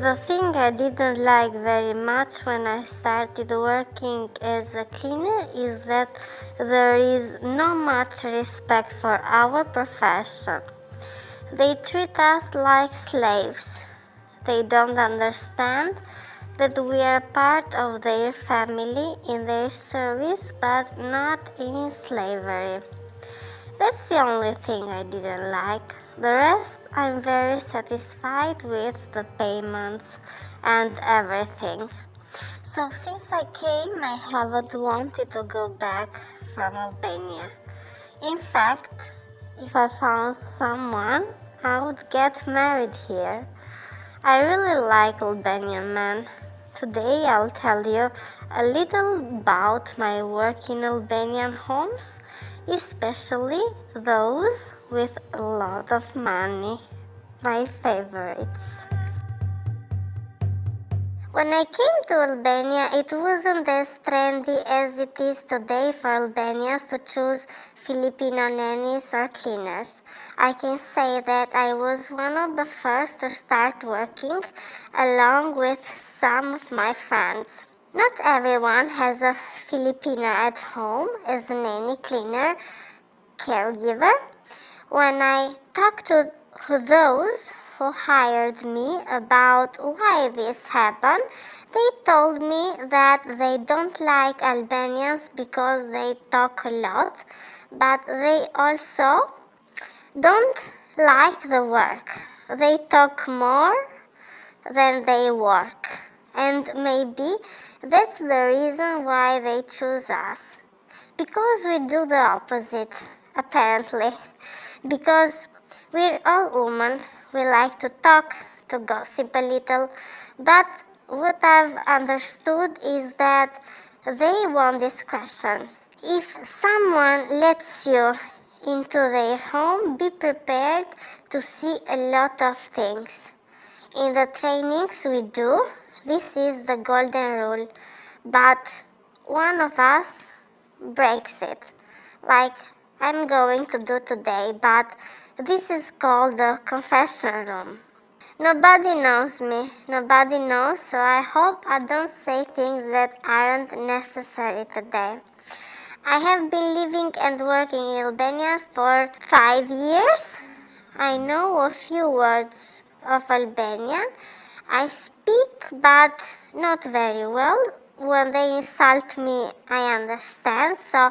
The thing I didn't like very much when I started working as a cleaner is that there is not much respect for our profession. They treat us like slaves. They don't understand that we are part of their family in their service, but not in slavery. That's the only thing I didn't like. The rest, I'm very satisfied with the payments and everything. So since I came, I haven't wanted to go back from Albania. In fact, if I found someone, I would get married here. I really like Albanian men. Today I'll tell you a little about my work in Albanian homes, especially those with a lot of money, my favorites. When I came to Albania, it wasn't as trendy as it is today for Albanians to choose Filipino nannies or cleaners. I can say that I was one of the first to start working along with some of my friends. Not everyone has a Filipina at home as a nanny, cleaner, caregiver. When I talked to those who hired me about why this happened, they told me that they don't like Albanians because they talk a lot, but they also don't like the work. They talk more than they work, and maybe that's the reason why they choose us. Because we do the opposite, apparently. Because we're all women, we like to talk, to gossip a little, but what I've understood is that they want discretion. If someone lets you into their home, be prepared to see a lot of things. In the trainings we do, this is the golden rule, but one of us breaks it, like I'm going to do today, but this is called the confession room. Nobody knows me, nobody knows, so I hope I don't say things that aren't necessary today. I have been living and working in Albania for 5 years. I know a few words of Albanian. I speak, but not very well. When they insult me, I understand, so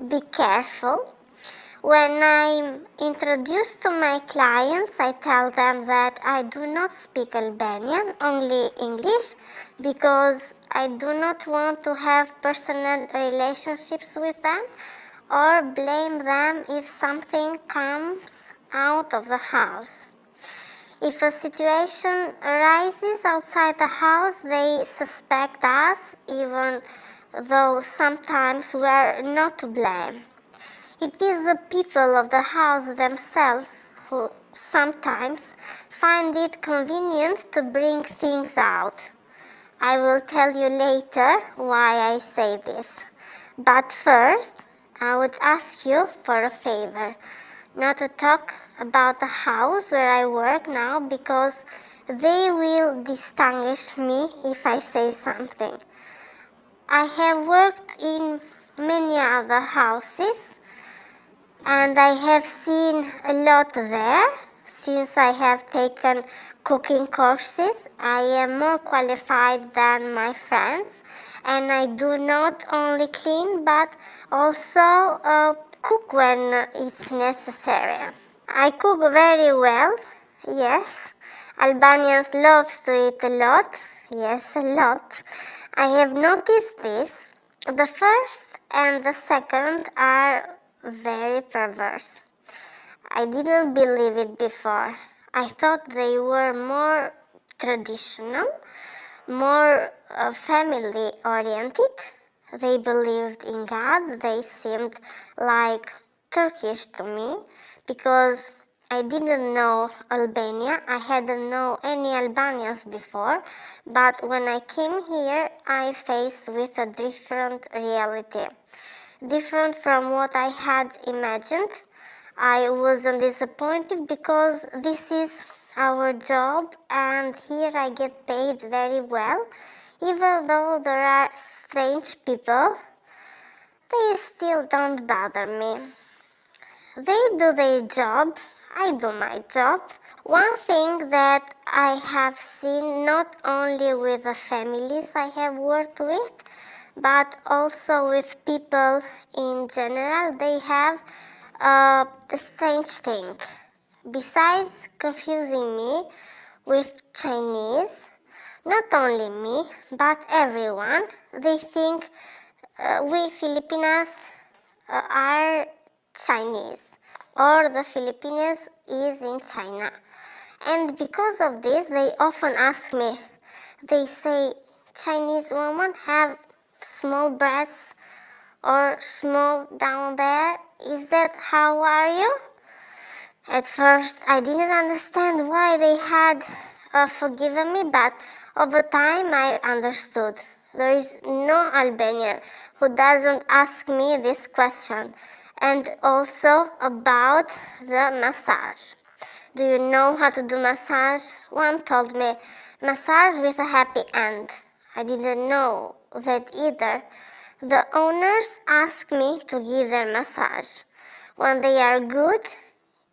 be careful. When I'm introduced to my clients, I tell them that I do not speak Albanian, only English, because I do not want to have personal relationships with them or blame them if something comes out of the house. If a situation arises outside the house, they suspect us, even though sometimes we're not to blame. It is the people of the house themselves who sometimes find it convenient to bring things out. I will tell you later why I say this. But first, I would ask you for a favor, not to talk about the house where I work now, because they will distinguish me if I say something. I have worked in many other houses, and I have seen a lot there. Since I have taken cooking courses, I am more qualified than my friends, and I do not only clean but also cook when it's necessary. I cook very well, yes. Albanians love to eat a lot, yes, a lot. I have noticed this. The first and the second are very perverse. I didn't believe it before. I thought they were more traditional, more family oriented. They believed in God. They seemed like Turkish to me because I didn't know Albania. I hadn't known any Albanians before, but when I came here, I faced with a different reality. Different from what I had imagined. I wasn't disappointed because this is our job, and here I get paid very well. Even though there are strange people, they still don't bother me. They do their job, I do my job. One thing that I have seen not only with the families I have worked with, but also with people in general, they have a strange thing. Besides confusing me with Chinese, not only me, but everyone, they think we Filipinas are Chinese, or the Filipinese is in China. And because of this, they often ask me, they say, Chinese women have small breasts or small down there. Is that how are you? At first, I didn't understand why they had forgiven me, but over time I understood. There is no Albanian who doesn't ask me this question. And also about the massage. Do you know how to do massage? One told me, massage with a happy end. I didn't know that either. The owners ask me to give them massage. When they are good,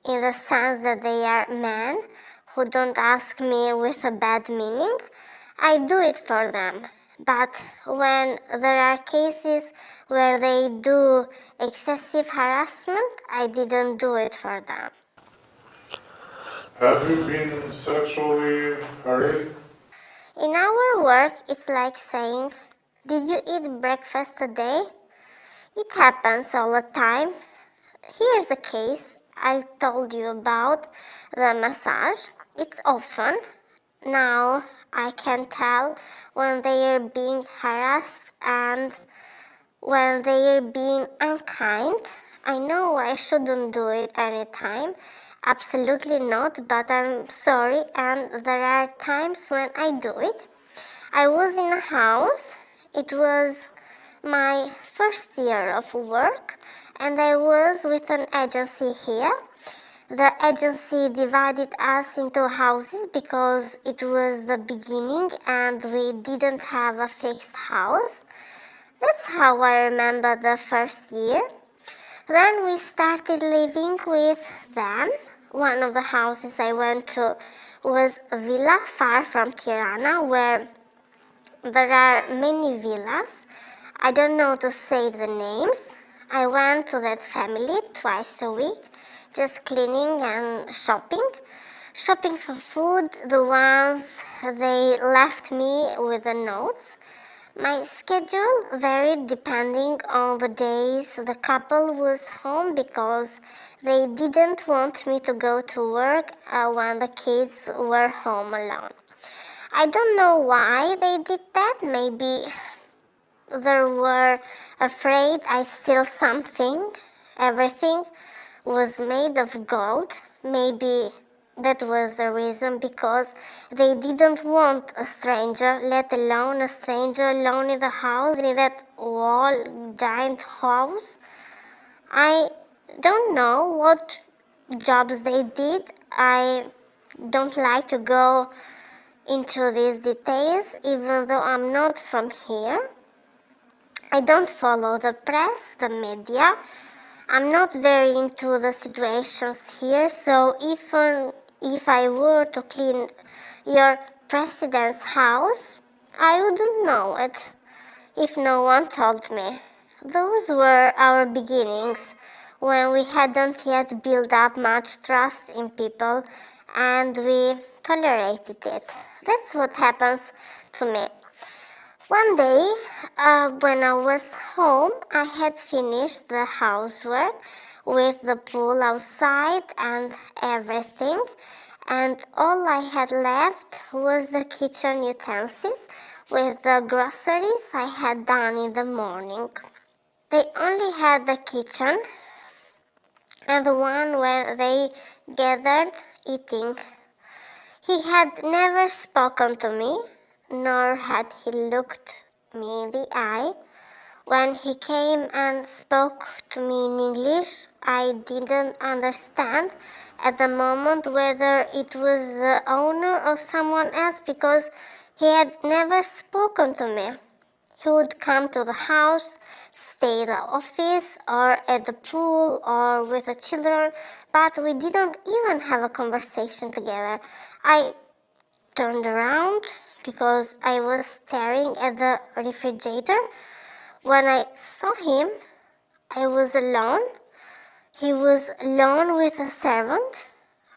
in the sense that they are men who don't ask me with a bad meaning, I do it for them. But when there are cases where they do excessive harassment, I didn't do it for them. Have you been sexually harassed? In our work, it's like saying, did you eat breakfast today? It happens all the time. Here's the case I told you about, the massage. It's often. Now I can tell when they are being harassed and when they are being unkind. I know I shouldn't do it anytime. Absolutely not, but I'm sorry, and there are times when I do it. I was in a house. It was my first year of work, and I was with an agency here. The agency divided us into houses because it was the beginning and we didn't have a fixed house. That's how I remember the first year. Then we started living with them. One of the houses I went to was a villa far from Tirana, where there are many villas. I don't know to say the names. I went to that family twice a week, just cleaning and shopping. Shopping for food, the ones they left me with the notes. My schedule varied depending on the days the couple was home because they didn't want me to go to work when the kids were home alone. I don't know why they did that. Maybe they were afraid I steal something. Everything was made of gold. Maybe that was the reason, because they didn't want a stranger, let alone a stranger alone in the house, in that wall, giant house. I don't know what jobs they did. I don't like to go into these details, even though I'm not from here. I don't follow the press, the media. I'm not very into the situations here, so even if I were to clean your president's house, I wouldn't know it if no one told me. Those were our beginnings, when we hadn't yet built up much trust in people and we tolerated it. That's what happens to me. One day, when I was home, I had finished the housework with the pool outside and everything, and all I had left was the kitchen utensils with the groceries I had done in the morning. They only had the kitchen and the one where they gathered eating. He had never spoken to me, nor had he looked me in the eye. When he came and spoke to me in English, I didn't understand at the moment whether it was the owner or someone else because he had never spoken to me. He would come to the house, stay in the office or at the pool or with the children, but we didn't even have a conversation together. I turned around because I was staring at the refrigerator. When I saw him, I was alone. He was alone with a servant.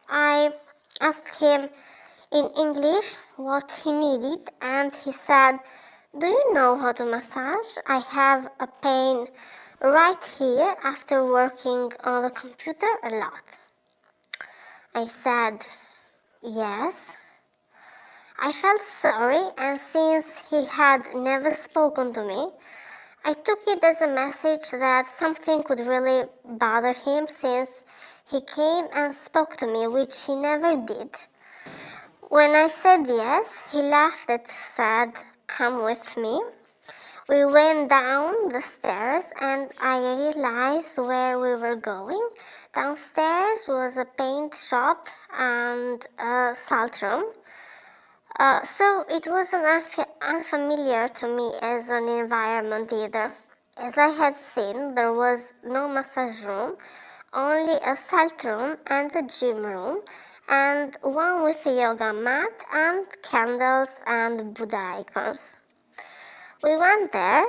I asked him in English what he needed, and he said, "Do you know how to massage? I have a pain right here after working on the computer a lot." I said, "Yes." I felt sorry, and since he had never spoken to me, I took it as a message that something could really bother him since he came and spoke to me, which he never did. When I said yes, he laughed and said, "Come with me." We went down the stairs and I realized where we were going. Downstairs was a paint shop and a salt room. So it wasn't unfamiliar to me as an environment either. As I had seen, there was no massage room, only a salt room and a gym room, and one with a yoga mat and candles and Buddha icons. We went there.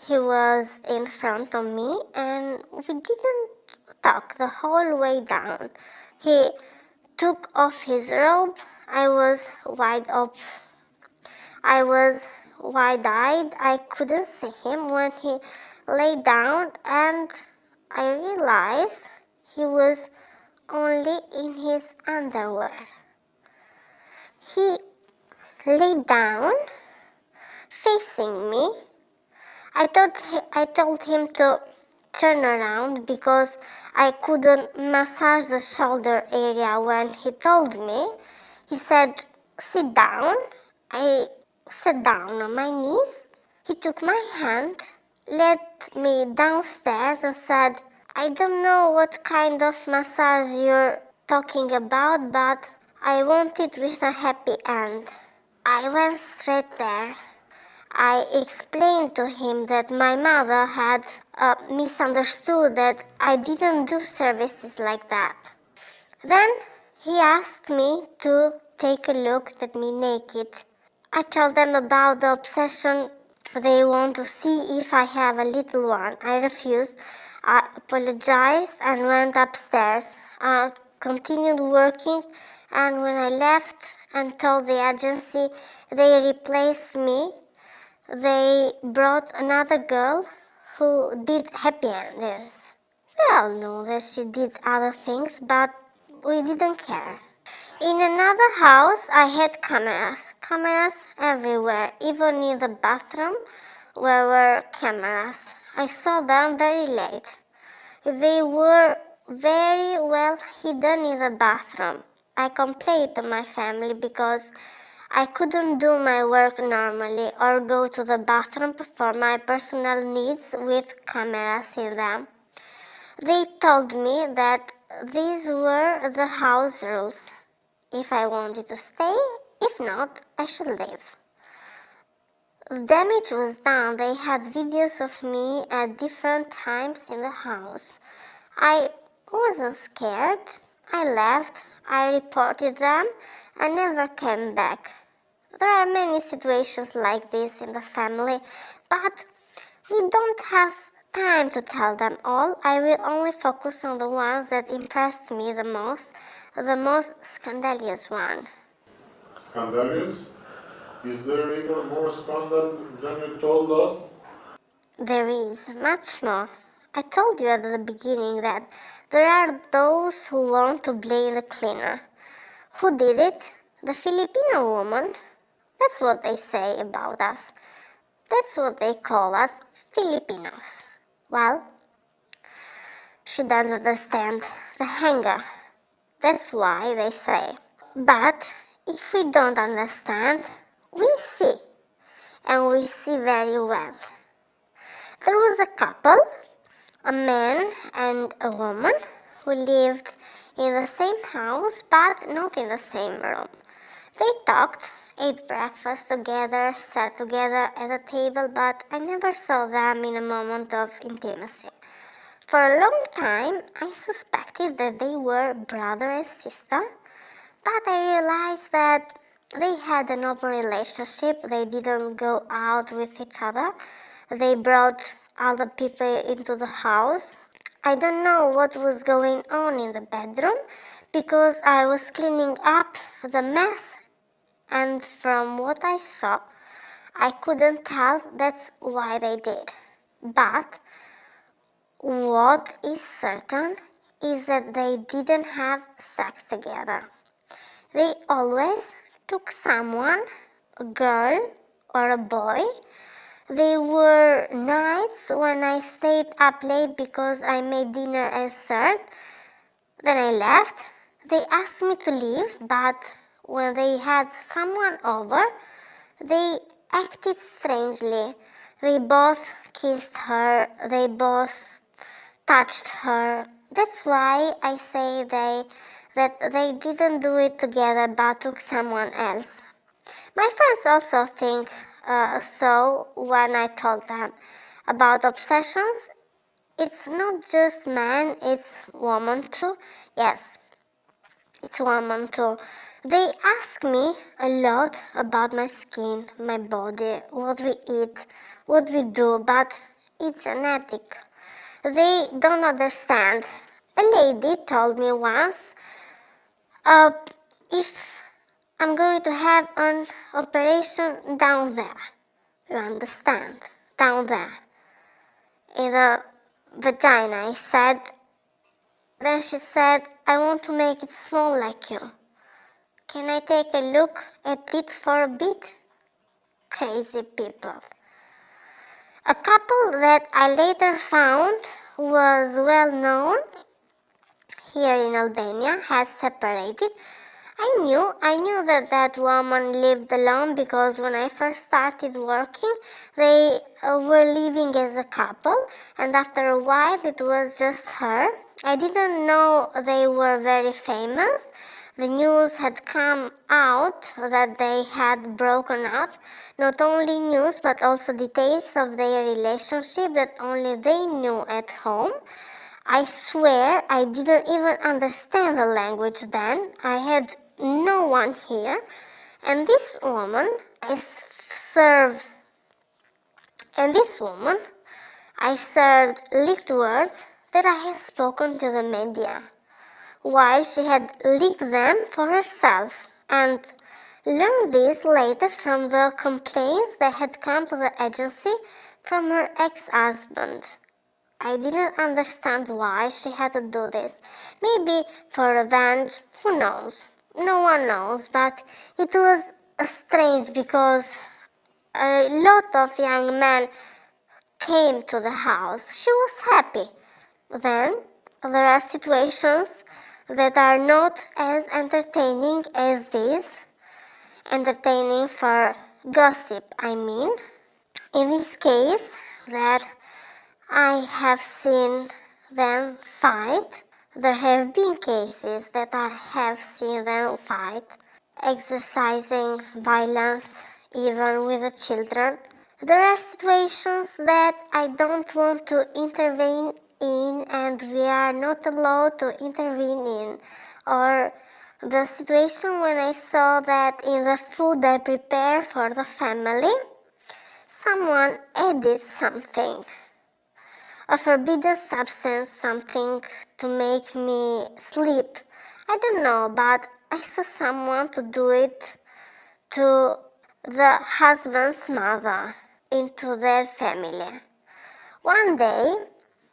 He was in front of me and we didn't talk the whole way down. He took off his robe. I was wide-eyed. I couldn't see him when he lay down and I realized he was only in his underwear. He lay down facing me. I told him to turn around because I couldn't massage the shoulder area when he told me. He said, "Sit down." I sat down on my knees. He took my hand, led me downstairs and said, "I don't know what kind of massage you're talking about, but I want it with a happy end." I went straight there. I explained to him that my mother had misunderstood that I didn't do services like that. Then he asked me to take a look at me naked. I told them about the obsession. They want to see if I have a little one. I refused. I apologized and went upstairs. I continued working, and when I left and told the agency, they replaced me. They brought another girl who did happy endings. We all knew that she did other things, but we didn't care. In another house, I had cameras everywhere, even in the bathroom where were cameras. I saw them very late. They were very well hidden in the bathroom. I complained to my family because I couldn't do my work normally or go to the bathroom for my personal needs with cameras in them. They told me that these were the house rules. If I wanted to stay, if not, I should leave. The damage was done. They had videos of me at different times in the house. I wasn't scared. I left. I reported them. I never came back. There are many situations like this in the family, but we don't have time to tell them all. I will only focus on the ones that impressed me the most scandalous one. Scandalous? Is there even more scandal than you told us? There is much more. I told you at the beginning that there are those who want to blame the cleaner. Who did it? The Filipino woman. That's what they say about us. That's what they call us, Filipinos. Well, she doesn't understand the hanger. That's why they say. But if we don't understand, we see. And we see very well. There was a couple, a man and a woman, who lived in the same house but not in the same room. They talked, ate breakfast together, sat together at a table, but I never saw them in a moment of intimacy. For a long time, I suspected that they were brother and sister, but I realized that they had an open relationship. They didn't go out with each other. They brought other people into the house. I don't know what was going on in the bedroom because I was cleaning up the mess, and from what I saw, I couldn't tell that's why they did. But what is certain is that they didn't have sex together. They always took someone, a girl or a boy. There were nights when I stayed up late because I made dinner and served. Then I left. They asked me to leave, but when they had someone over, they acted strangely. They both kissed her, they both touched her. That's why I say that they didn't do it together but took someone else. My friends also think so when I told them about obsessions. It's not just men, it's women too. Yes, it's women too. They ask me a lot about my skin, my body, what we eat, what we do, but it's genetic. They don't understand. A lady told me once, if I'm going to have an operation down there, you understand, down there, in the vagina, I said. Then she said, I want to make it small like you. Can I take a look at it for a bit? Crazy people. A couple that I later found was well known here in Albania had separated. I knew that woman lived alone because when I first started working, they were living as a couple, and after a while it was just her. I didn't know they were very famous. The news had come out that they had broken up. Not only news, but also details of their relationship that only they knew at home. I swear I didn't even understand the language then. I had no one here. And this woman served, I served leaked words that I had spoken to the media, while she had leaked them for herself, and learned this later from the complaints that had come to the agency from her ex-husband. I didn't understand why she had to do this. Maybe for revenge, who knows? No one knows, but it was strange because a lot of young men came to the house. She was happy. Then there are situations that are not as entertaining as this. Entertaining for gossip, I mean. In this case, that I have seen them fight. There have been cases that I have seen them fight, exercising violence even with the children. There are situations that I don't want to intervene in and we are not allowed to intervene in. Or the situation when I saw that in the food I prepare for the family, someone added something, a forbidden substance, something to make me sleep. I don't know, but I saw someone to do it to the husband's mother, into their family. One day,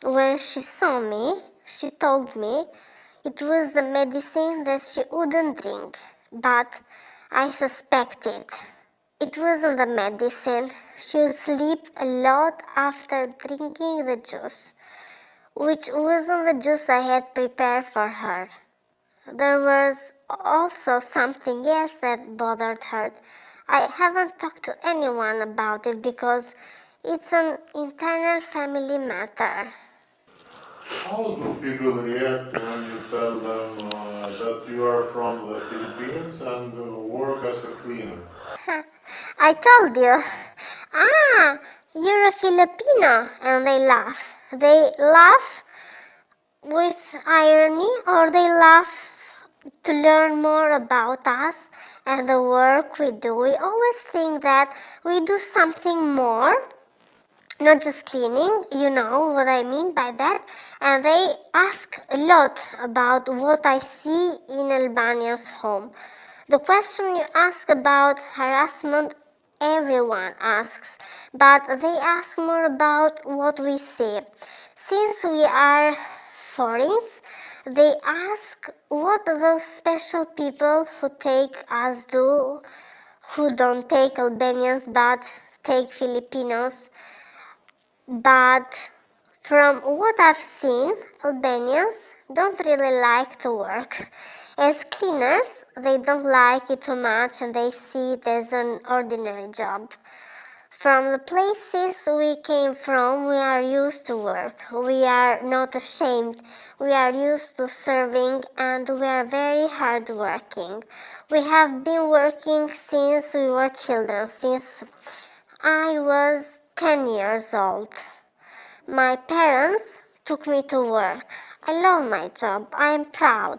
when she saw me, she told me it was the medicine that she wouldn't drink, but I suspected it wasn't the medicine. She would sleep a lot after drinking the juice, which wasn't the juice I had prepared for her. There was also something else that bothered her. I haven't talked to anyone about it because It's an internal family matter. How do people react when you tell them that you are from the Philippines and work as a cleaner? I told you. Ah, you're a Filipino, and they laugh. They laugh with irony, or they laugh to learn more about us and the work we do. We always think that we do something more, not just cleaning, you know what I mean by that. And they ask a lot about what I see in Albania's home. The question you ask about harassment, everyone asks, but they ask more about what we see. Since we are foreigners, they ask what those special people who take us do, who don't take Albanians but take Filipinos. But from what I've seen, Albanians don't really like to work. As cleaners, they don't like it too much and they see it as an ordinary job. From the places we came from, we are used to work. We are not ashamed. We are used to serving and we are very hardworking. We have been working since we were children, since I was 10 years old. My parents took me to work. I love my job. I am proud.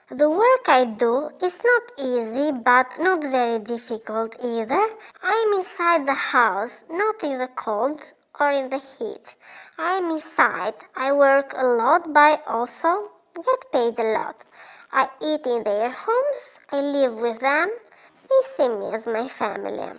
The work I do is not easy, but not very difficult either. I am inside the house, not in the cold or in the heat. I am inside. I work a lot, but I also get paid a lot. I eat in their homes. I live with them. They see me as my family.